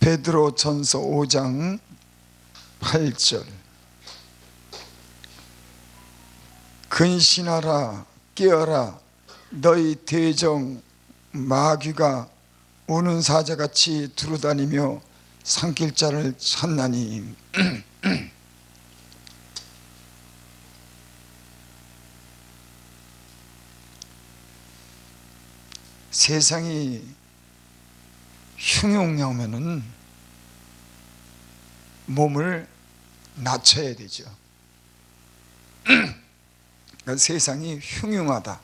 베드로전서 5장 8절. 근신하라, 깨어라, 너희 대적 마귀가 우는 사자같이 두루다니며 삼킬 자를 찾나니. 세상이 흉흉하면은 몸을 낮춰야 되죠. 그러니까 세상이 흉흉하다,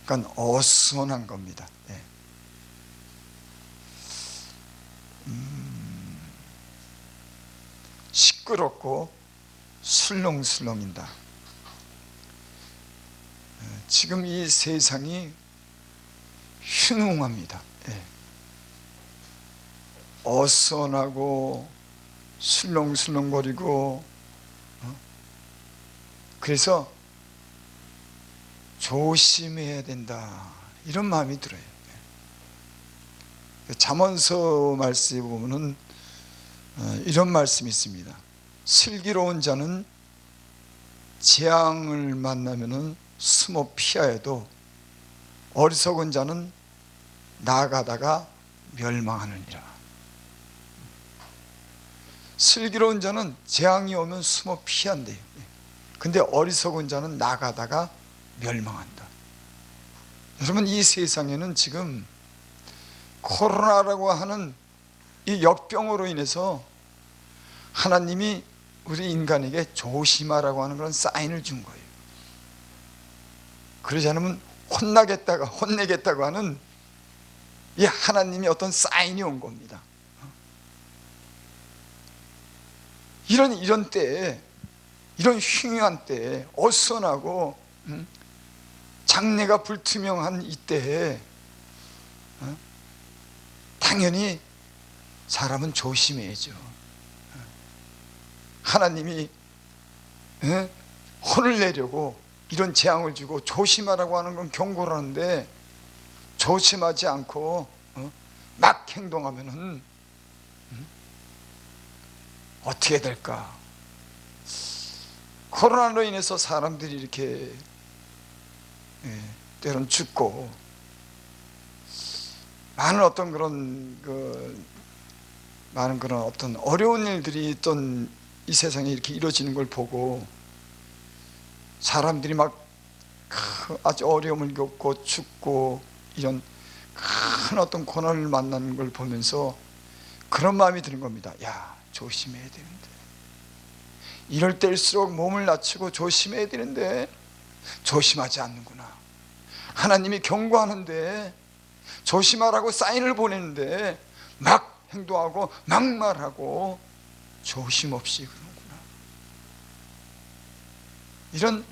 그러니까 어수선한 겁니다. 네. 시끄럽고 술렁술렁이다. 지금 이 세상이 흉흉합니다. 네. 어수선하고 술렁술렁거리고, 그래서 조심해야 된다, 이런 마음이 들어요. 잠언서 말씀에 보면은 이런 말씀이 있습니다. 슬기로운 자는 재앙을 만나면은 숨어 피하여도 어리석은 자는 나아가다가 멸망하느니라. 슬기로운 자는 재앙이 오면 숨어 피한대요. 근데 어리석은 자는 나가다가 멸망한다. 여러분, 이 세상에는 지금 코로나라고 하는 이 역병으로 인해서 하나님이 우리 인간에게 조심하라고 하는 그런 사인을 준 거예요. 그러지 않으면 혼내겠다고 하는 이 하나님의 어떤 사인이 온 겁니다. 이런 때에, 이런 흉흉한 때에, 어수선하고 장래가 불투명한 이때에 당연히 사람은 조심해야죠. 하나님이 혼을 내려고 이런 재앙을 주고 조심하라고 하는 건 경고를 하는데, 조심하지 않고 막 행동하면은 어떻게 될까? 코로나로 인해서 사람들이 이렇게 때론 죽고, 많은 그런 어떤 어려운 일들이 있던 이 세상에 이렇게 이루어지는 걸 보고, 사람들이 막 아주 어려움을 겪고 죽고 이런 큰 어떤 고난을 만나는 걸 보면서 그런 마음이 드는 겁니다. 야, 조심해야 되는데, 이럴 때일수록 몸을 낮추고 조심해야 되는데 조심하지 않는구나. 하나님이 경고하는데, 조심하라고 사인을 보내는데 막 행동하고 막 말하고 조심 없이 그러는구나, 이런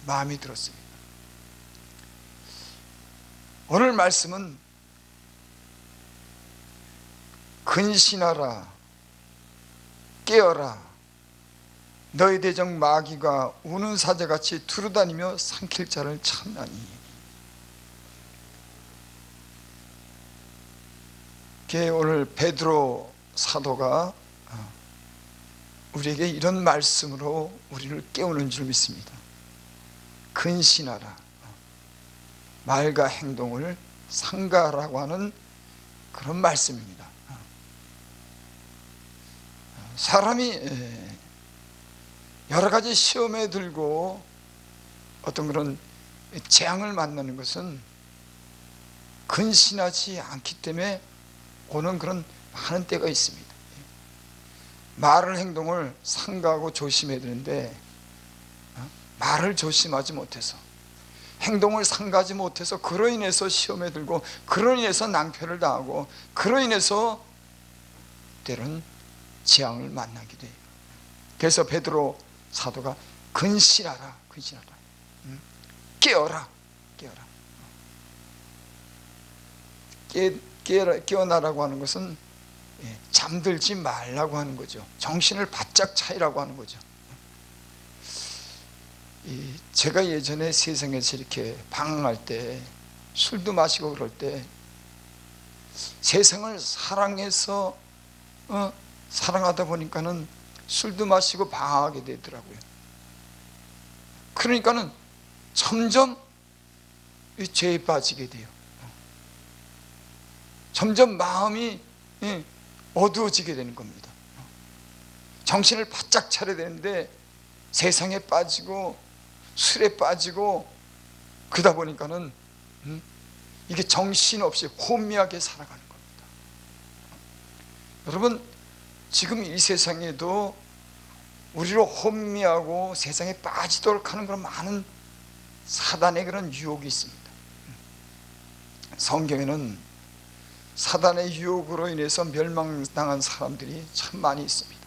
마음이 들었습니다. 오늘 말씀은 근신하라, 깨어라, 너희 대적 마귀가 우는 사자같이 두루다니며 삼킬 자를 찾나니. 오늘 베드로 사도가 우리에게 이런 말씀으로 우리를 깨우는 줄 믿습니다. 근신하라, 말과 행동을 상가하라고 하는 그런 말씀입니다. 사람이 여러 가지 시험에 들고 어떤 그런 재앙을 만나는 것은 근신하지 않기 때문에 오는 그런 많은 때가 있습니다. 말을, 행동을 상가하고 조심해야 되는데 말을 조심하지 못해서, 행동을 상가하지 못해서 그로 인해서 시험에 들고, 그로 인해서 낭패를 당하고, 그로 인해서 때로는 재앙을 만나기도 해요. 그래서 베드로 사도가 근신하라, 깨어라, 깨어나라고 하는 것은 잠들지 말라고 하는 거죠. 정신을 바짝 차리라고 하는 거죠. 제가 예전에 세상에서 이렇게 방황할 때, 술도 마시고 그럴 때, 세상을 사랑해서 사랑하다 보니까는 술도 마시고 방황하게 되더라고요. 그러니까는 점점 이 죄에 빠지게 돼요. 점점 마음이 어두워지게 되는 겁니다. 정신을 바짝 차려야 되는데 세상에 빠지고 술에 빠지고 그러다 보니까는 이게 정신없이 혼미하게 살아가는 겁니다. 여러분, 지금 이 세상에도 우리로 혼미하고 세상에 빠지도록 하는 그런 많은 사단의 그런 유혹이 있습니다. 성경에는 사단의 유혹으로 인해서 멸망당한 사람들이 참 많이 있습니다.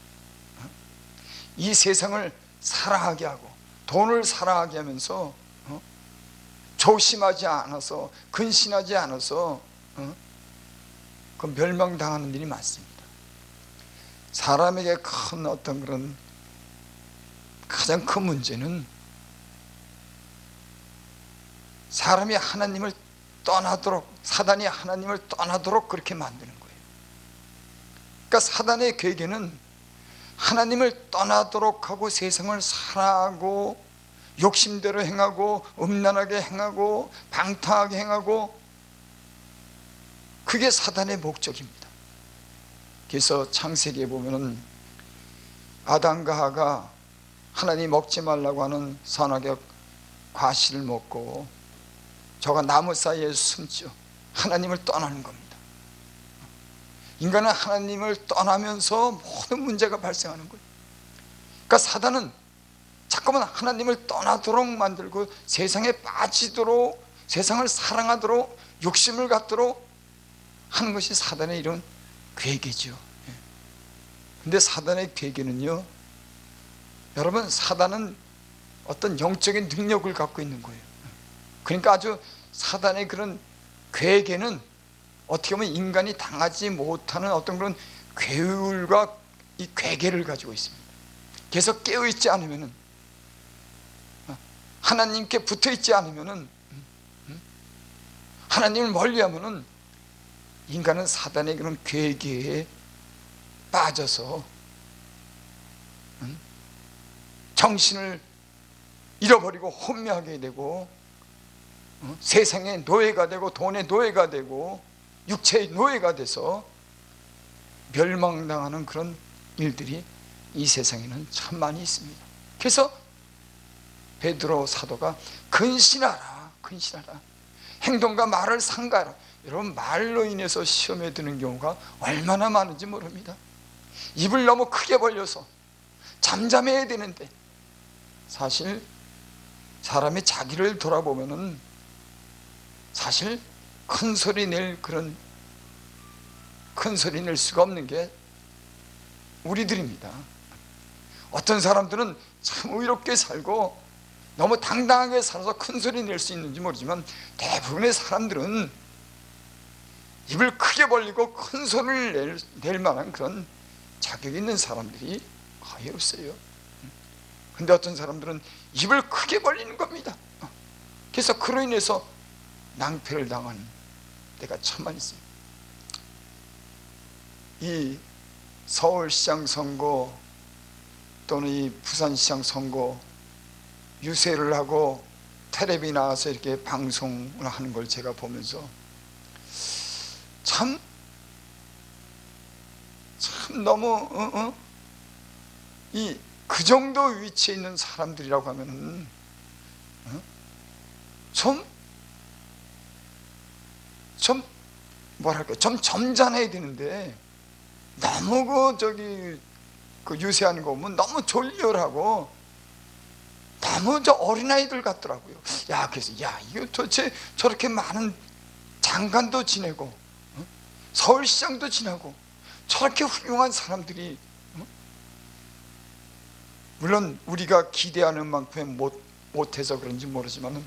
이 세상을 사랑하게 하고 돈을 사랑하게 하면서 조심하지 않아서, 근신하지 않아서 그 멸망당하는 일이 많습니다. 사람에게 큰 어떤 그런 가장 큰 문제는 사람이 하나님을 떠나도록, 사단이 하나님을 떠나도록 그렇게 만드는 거예요. 그러니까 사단의 계획에는 하나님을 떠나도록 하고 세상을 사랑하고 욕심대로 행하고 음란하게 행하고 방탕하게 행하고, 그게 사단의 목적입니다. 그래서 창세기에 보면은 아담과 하가 하나님이 먹지 말라고 하는 선악의 과실을 먹고 저가 나무 사이에 숨죠. 하나님을 떠나는 겁니다. 인간은 하나님을 떠나면서 모든 문제가 발생하는 거예요. 그러니까 사단은 자꾸만 하나님을 떠나도록 만들고 세상에 빠지도록, 세상을 사랑하도록, 욕심을 갖도록 하는 것이 사단의 이런 계획이죠. 근데 사단의 계획에는요, 여러분, 사단은 어떤 영적인 능력을 갖고 있는 거예요. 그러니까 아주 사단의 그런 계획에는 어떻게 보면 인간이 당하지 못하는 어떤 그런 괴울과 이 괴계를 가지고 있습니다. 계속 깨어있지 않으면은, 하나님께 붙어있지 않으면은, 하나님을 멀리하면은 인간은 사단의 그런 괴계에 빠져서 정신을 잃어버리고 혼미하게 되고 세상의 노예가 되고 돈의 노예가 되고 육체의 노예가 돼서 멸망당하는 그런 일들이 이 세상에는 참 많이 있습니다. 그래서 베드로 사도가 근신하라, 근신하라, 행동과 말을 삼가하라. 여러분, 말로 인해서 시험에 드는 경우가 얼마나 많은지 모릅니다. 입을 너무 크게 벌려서 잠잠해야 되는데, 사실 사람이 자기를 돌아보면은 사실 큰 소리 낼 수가 없는 게 우리들입니다. 어떤 사람들은 참 의롭게 살고 너무 당당하게 살아서 큰 소리 낼 수 있는지 모르지만 대부분의 사람들은 입을 크게 벌리고 큰 소리를 낼 만한 그런 자격이 있는 사람들이 거의 없어요. 근데 어떤 사람들은 입을 크게 벌리는 겁니다. 그래서 그로 인해서 낭패를 당한 때가 참 많이 있습니다. 이 서울시장 선거 또는 이 부산시장 선거 유세를 하고 텔레비 나와서 이렇게 방송을 하는 걸 제가 보면서 참 너무 그 정도 위치에 있는 사람들이라고 하면은 좀 뭐랄까, 좀 점잖아야 되는데 너무 그 유세하는 거 보면 너무 졸렬하고 너무 어린아이들 같더라고요. 그래서 이거 도대체 저렇게 많은 장관도 지내고 서울시장도 지나고 저렇게 훌륭한 사람들이, 물론 우리가 기대하는 만큼 못해서 그런지 모르지만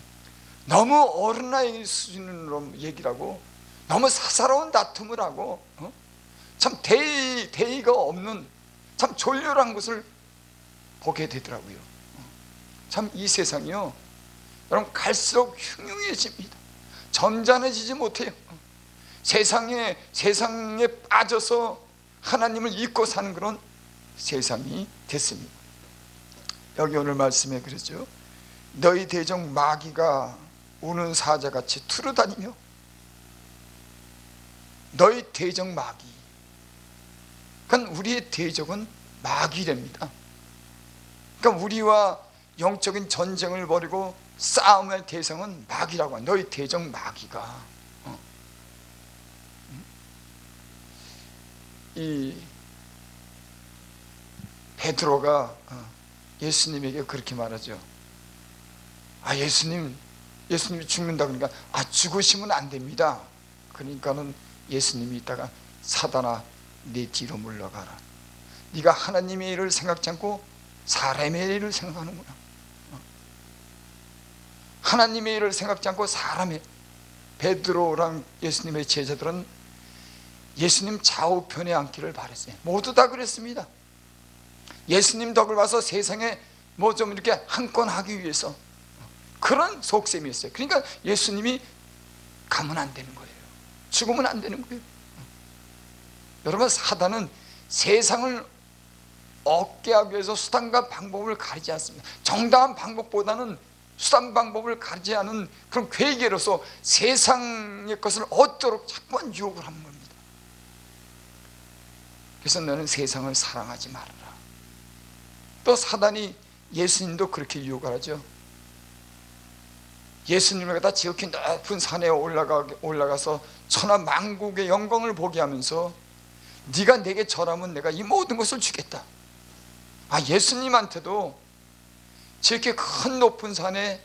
너무 어린아이 수준으로 얘기를 하고 너무 사사로운 다툼을 하고 참 대의가 없는 참 졸렬한 것을 보게 되더라고요. 참 이 세상이요, 여러분, 갈수록 흉흉해집니다. 점잖해지지 못해요. 세상에 빠져서 하나님을 잊고 사는 그런 세상이 됐습니다. 여기 오늘 말씀에 그러죠. 너희 대적 마귀가 우는 사자같이 두루다니며. 너희 대적 마귀, 그러니까 우리의 대적은 마귀랍니다. 그러니까 우리와 영적인 전쟁을 벌이고 싸움의 대상은 마귀라고 합니다. 너희 대적 마귀가. 이 베드로가 예수님에게 그렇게 말하죠. 예수님이 죽는다 그러니까 죽으시면 안 됩니다. 그러니까는 예수님이 있다가 사단아 내 뒤로 물러가라. 네가 하나님의 일을 생각지 않고 사람의 일을 생각하는구나. 하나님의 일을 생각지 않고 사람의. 베드로랑 예수님의 제자들은 예수님 좌우편에 앉기를 바랬어요. 모두 다 그랬습니다. 예수님 덕을 봐서 세상에 뭐 좀 이렇게 한 건 하기 위해서 그런 속셈이었어요. 그러니까 예수님이 가면 안 되는 거예요. 죽으면 안 되는 거예요. 여러분, 사단은 세상을 얻게 하기 위해서 수단과 방법을 가리지 않습니다. 정당한 방법보다는 수단 방법을 가리지 않은 그런 괴계로서 세상의 것을 얻도록 자꾸만 유혹을 하는 겁니다. 그래서 너는 세상을 사랑하지 말아라. 또 사단이 예수님도 그렇게 유혹을 하죠. 예수님을 갖다 지극히 높은 산에 올라가서 천하 만국의 영광을 보게 하면서 네가 내게 절하면 내가 이 모든 것을 주겠다. 예수님한테도 지극히 큰 높은 산에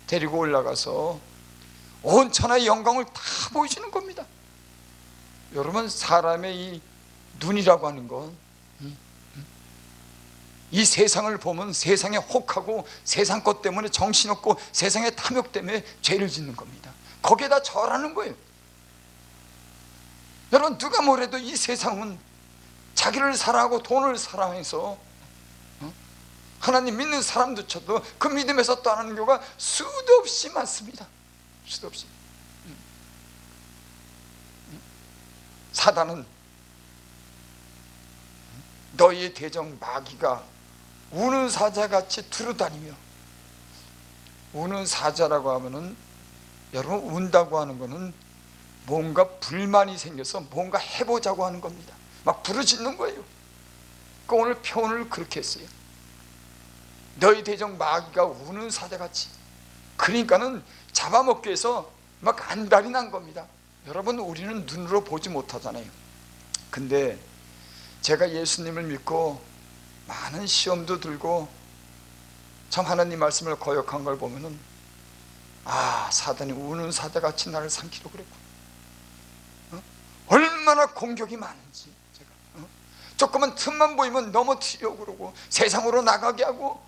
데리고 올라가서 온 천하의 영광을 다 보여주는 겁니다. 여러분, 사람의 이 눈이라고 하는 건 이 세상을 보면 세상에 혹하고 세상 것 때문에 정신없고 세상의 탐욕 때문에 죄를 짓는 겁니다. 거기에다 절하는 거예요. 여러분, 누가 뭐래도 이 세상은 자기를 사랑하고 돈을 사랑해서 하나님 믿는 사람조차도 그 믿음에서 떠나는 경우가 수도 없이 많습니다. 수도 없이. 사단은 너희의 대적 마귀가 우는 사자같이 두루다니며. 우는 사자라고 하면은, 여러분, 운다고 하는 거는 뭔가 불만이 생겨서 뭔가 해보자고 하는 겁니다. 막 부르짖는 거예요. 그 오늘 표현을 그렇게 했어요. 너희 대적 마귀가 우는 사자같이. 그러니까는 잡아먹기 위해서 막 안달이 난 겁니다. 여러분, 우리는 눈으로 보지 못하잖아요. 근데 제가 예수님을 믿고 많은 시험도 들고 참 하나님 말씀을 거역한 걸 보면은 사단이 우는 사자같이 나를 삼키려고 그랬고, 얼마나 공격이 많은지 제가 조금만 틈만 보이면 넘어뜨리려고 그러고 세상으로 나가게 하고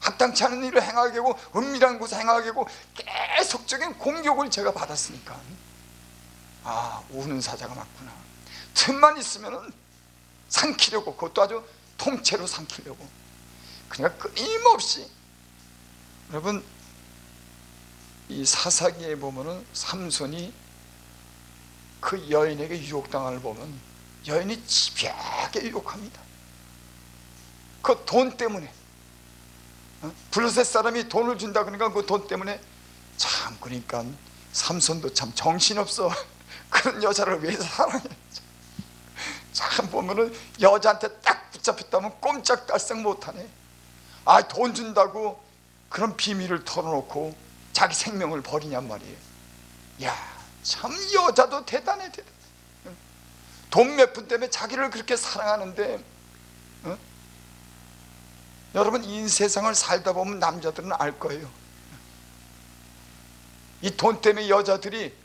합당치 않은 일을 행하게 하고 은밀한 곳에 행하게 하고 계속적인 공격을 제가 받았으니까 우는 사자가 맞구나. 틈만 있으면은 삼키려고, 그것도 아주 통째로 삼키려고 그냥 끊임없이. 여러분, 이 사사기에 보면은 삼손이 그 여인에게 유혹당함을 보면 여인이 집요하게 유혹합니다. 그 돈 때문에. 블레셋 사람이 돈을 준다 그러니까 그 돈 때문에 참, 그러니까 삼손도 참 정신없어. 그런 여자를 왜 사랑해. 참 보면은 여자한테 딱 붙잡혔다면 꼼짝달싹 못하네. 돈 준다고 그런 비밀을 털어놓고 자기 생명을 버리냔 말이에요. 참 여자도 대단해. 돈 몇 푼 때문에 자기를 그렇게 사랑하는데, 여러분, 이 세상을 살다 보면 남자들은 알 거예요. 이 돈 때문에 여자들이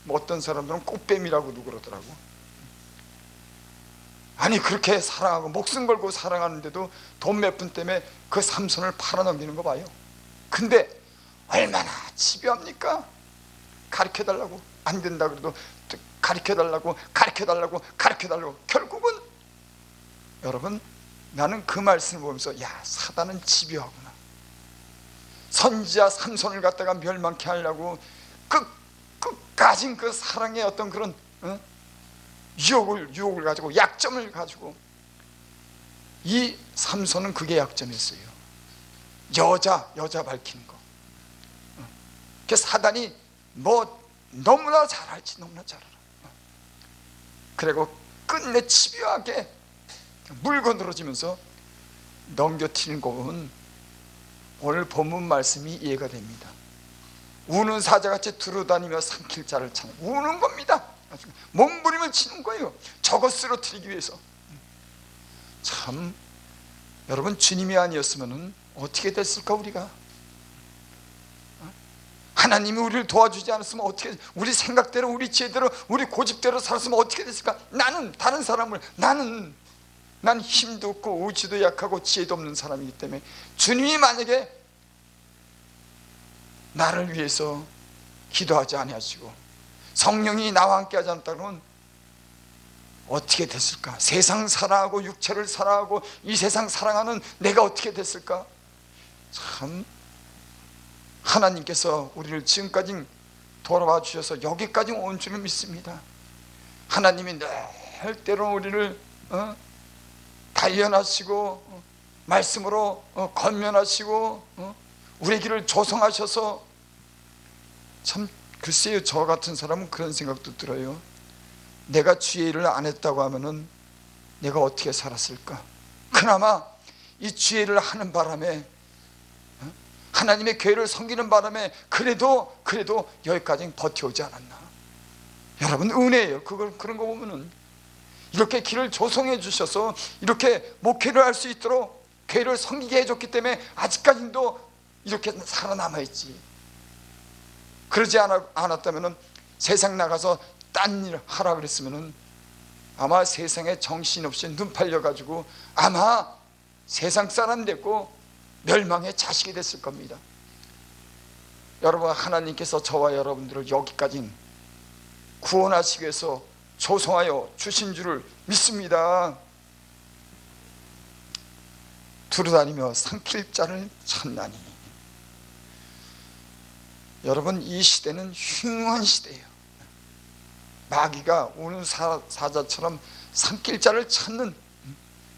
뭐 어떤 사람들은 꽃뱀이라고도 그러더라고. 그렇게 사랑하고 목숨 걸고 사랑하는데도 돈 몇 푼 때문에 그 삼손을 팔아넘기는 거 봐요. 근데 얼마나 집요합니까? 가르쳐달라고, 안 된다 그래도 가르쳐달라고 결국은, 여러분, 나는 그 말씀을 보면서 사단은 집요하구나. 선지자 삼손을 갖다가 멸망케 하려고 끝까진 그 사랑의 어떤 그런 유혹을 가지고, 약점을 가지고. 이 삼손은 그게 약점이었어요. 여자 밝히는 거. 그 사단이 뭐 너무나 잘 알지, 너무나 잘 알아. 그리고 끝내 집요하게 물고 늘어지면서 넘겨뜨리는 거 보면 오늘 본문 말씀이 이해가 됩니다. 우는 사자같이 두루다니며 삼킬 자를 찾는, 우는 겁니다. 몸부림을 치는 거예요. 저것 쓰러뜨리기 위해서. 참, 여러분, 주님이 아니었으면 어떻게 됐을까? 우리가 하나님이 우리를 도와주지 않았으면 어떻게, 우리 생각대로, 우리 지혜대로, 우리 고집대로 살았으면 어떻게 됐을까? 나는 다른 사람을, 난 힘도 없고 의지도 약하고 지혜도 없는 사람이기 때문에 주님이 만약에 나를 위해서 기도하지 아니하시고 성령이 나와 함께 하지 않았다면 어떻게 됐을까? 세상 사랑하고 육체를 사랑하고 이 세상 사랑하는 내가 어떻게 됐을까? 참, 하나님께서 우리를 지금까지 돌아와 주셔서 여기까지 온 줄을 믿습니다. 하나님이 늘 때로 우리를 단련하시고 말씀으로 건면하시고 우리 길을 조성하셔서, 참 글쎄요, 저 같은 사람은 그런 생각도 들어요. 내가 주의 일을 안 했다고 하면은 내가 어떻게 살았을까? 그나마 이 주의 일을 하는 바람에, 하나님의 교회를 섬기는 바람에 그래도 여기까지 버텨오지 않았나. 여러분, 은혜예요. 그런 거 보면은 이렇게 길을 조성해 주셔서 이렇게 목회를 할 수 있도록 교회를 섬기게 해줬기 때문에 아직까지도 이렇게 살아남아 있지. 그러지 않았다면 세상 나가서 딴 일 하라 그랬으면 아마 세상에 정신없이 눈 팔려가지고 아마 세상 사람 됐고 멸망의 자식이 됐을 겁니다. 여러분, 하나님께서 저와 여러분들을 여기까지 구원하시기 위해서 조성하여 주신 줄을 믿습니다. 두루다니며 삼킬 자를 찾나니. 여러분, 이 시대는 흉한 시대예요. 마귀가 우는 사자처럼 삼킬 자를 찾는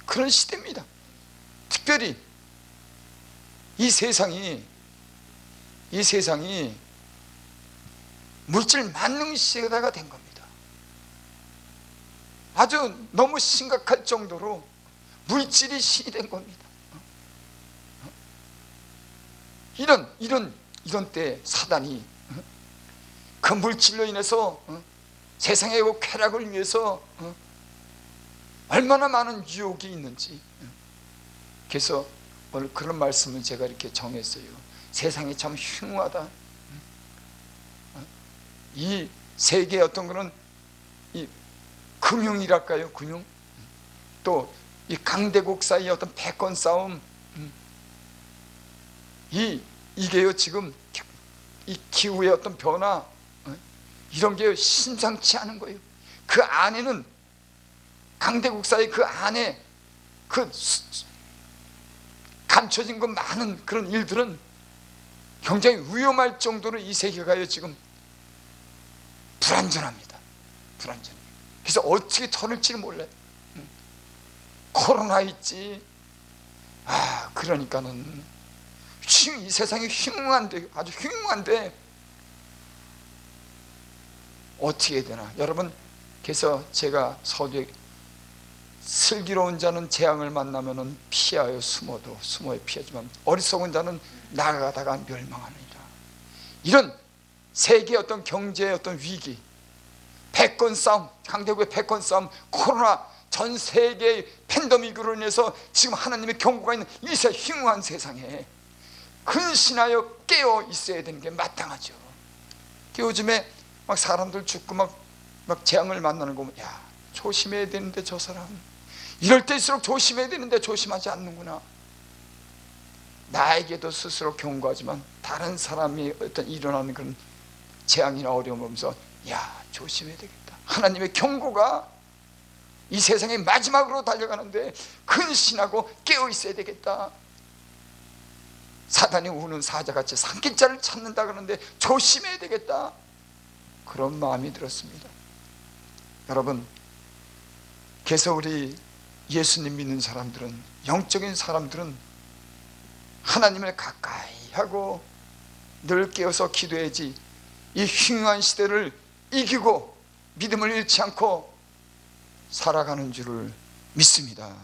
그런 시대입니다. 특별히 이 세상이 물질 만능 시대가 된 겁니다. 아주 너무 심각할 정도로 물질이 신이 된 겁니다. 이런 때 사단이 그 물질로 인해서 세상의 쾌락을 위해서 얼마나 많은 유혹이 있는지. 그래서 오늘 그런 말씀을 제가 이렇게 정했어요. 세상이 참 흉하다. 이 세계의 어떤 거는 이 금융이랄까요? 금융. 또 이 강대국 사이의 어떤 패권 싸움. 이게요, 지금 이 기후의 어떤 변화, 이런 게 심상치 않은 거예요. 그 안에는, 강대국 사이 그 안에 그 감춰진 그 많은 그런 일들은 굉장히 위험할 정도로 이 세계가요 지금 불안전합니다. 불안전해요. 그래서 어떻게 털을지를 몰라요. 코로나 있지. 그러니까는 이 세상이 흉흉한데, 아주 흉흉한데 어떻게 해야 되나. 여러분, 그래서 제가 서두에 슬기로운 자는 재앙을 만나면은 피하여 숨어야 피하지만 어리석은 자는 나가다가 멸망하느니라. 이런 세계의 어떤 경제의 어떤 위기, 패권 싸움, 강대국의 패권 싸움, 코로나, 전 세계의 팬데믹으로 인해서 지금 하나님의 경고가 있는 이 흉흉한 세상에 근신하여 깨어 있어야 되는 게 마땅하죠. 요즘에 막 사람들 죽고 막 재앙을 만나는 거 보면, 야, 조심해야 되는데 저 사람 이럴 때일수록 조심해야 되는데 조심하지 않는구나. 나에게도 스스로 경고하지만 다른 사람이 어떤 일어나는 그런 재앙이나 어려움을 보면서, 야, 조심해야 되겠다. 하나님의 경고가 이 세상의 마지막으로 달려가는데 근신하고 깨어 있어야 되겠다. 사단이 우는 사자같이 삼킬 자를 찾는다 그러는데 조심해야 되겠다. 그런 마음이 들었습니다. 여러분, 그래서 우리 예수님 믿는 사람들은, 영적인 사람들은 하나님을 가까이 하고 늘 깨어서 기도해야지 이 흉흉한 시대를 이기고 믿음을 잃지 않고 살아가는 줄을 믿습니다.